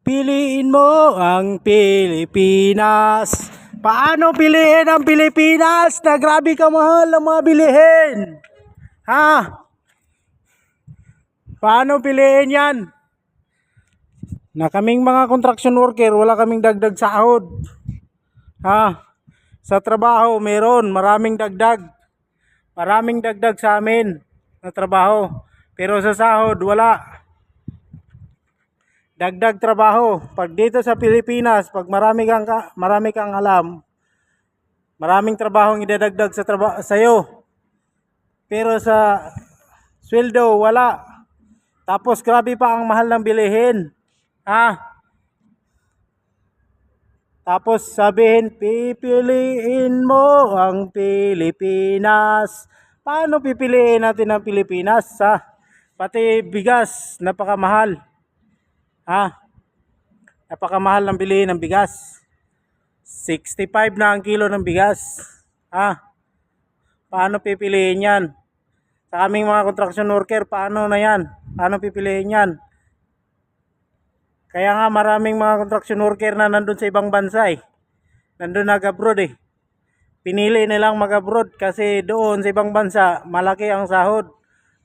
Piliin mo ang Pilipinas. Paano piliin ang Pilipinas na grabe kamahal ang mga bilihin? Ha? Paano piliin yan? Na kaming mga construction worker, wala kaming dagdag sahod. Ha? Sa trabaho, meron. Maraming dagdag. Maraming dagdag sa amin na trabaho. Pero sa sahod, wala. Dagdag trabaho. Pag dito sa Pilipinas, pag marami kang alam, maraming trabaho ang idadagdag sa trabaho sa'yo. Pero sa sweldo, wala. Tapos grabe pa ang mahal ng bilihin. Ha? Tapos sabihin, pipiliin mo ang Pilipinas. Paano pipiliin natin ang Pilipinas? Ha? Pati bigas, napakamahal. Ha? Napakamahal ng bilihin ng bigas. 65 na ang kilo ng bigas. Ha? Paano pipiliin yan? Sa aming mga construction worker, paano na yan? Paano pipiliin yan? Kaya nga maraming mga construction worker na nandun sa ibang bansa eh. Nandun nag-abroad eh. Pinili nilang mag-abroad kasi doon sa ibang bansa, malaki ang sahod.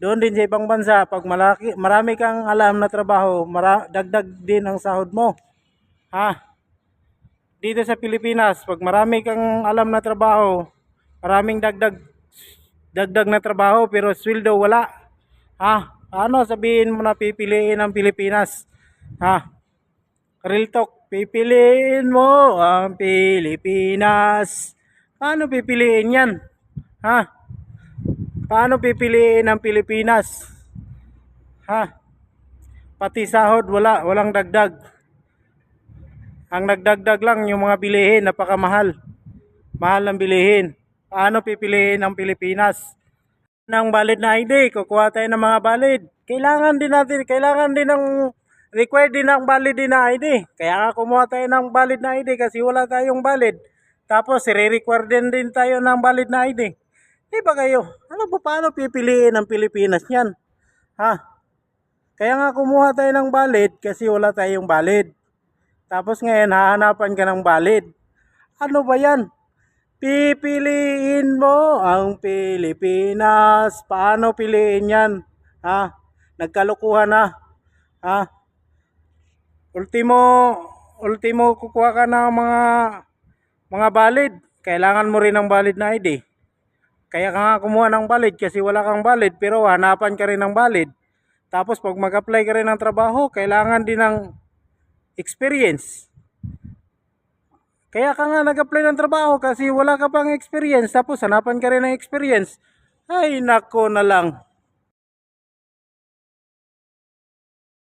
Doon din sa ibang bansa, pag marami kang alam na trabaho, dagdag din ang sahod mo. Ha? Dito sa Pilipinas, pag marami kang alam na trabaho, maraming dagdag na trabaho pero sweldo wala. Ha? Ano sabihin mo na pipiliin ang Pilipinas? Ha? Real talk, pipiliin mo ang Pilipinas. Paano pipiliin yan? Ha? Paano pipiliin ang Pilipinas? Ha? Pati sahod wala, walang dagdag. Ang nagdagdag lang yung mga bilihin, napakamahal. Mahal ng bilihin. Paano pipiliin ang Pilipinas? Ng valid na ID, kukuha tayo ng mga valid. Kailangan din ng required din ng valid din na ID. Kaya nga kumuha tayo ng valid na ID kasi wala tayong valid. Tapos i-require din tayo ng valid na ID. Di ba kayo? Ano ba paano pipiliin ang Pilipinas niyan? Ha? Kaya nga kumuha tayo ng valid kasi wala tayong valid. Tapos ngayon hahanapan ka ng valid. Ano ba yan? Pipiliin mo ang Pilipinas. Paano piliin yan? Ha? Nagkalukuhan na. Ha? Ultimo kukuha ka ng mga valid. Kailangan mo rin ng valid na ID. Kaya ka nga kumuha ng valid kasi wala kang valid pero hanapan ka rin ng valid. Tapos pag mag-apply ka rin ng trabaho, kailangan din ng experience. Kaya ka nga nag-apply ng trabaho kasi wala ka pang experience. Tapos hanapan ka rin ng experience. Ay nako na lang.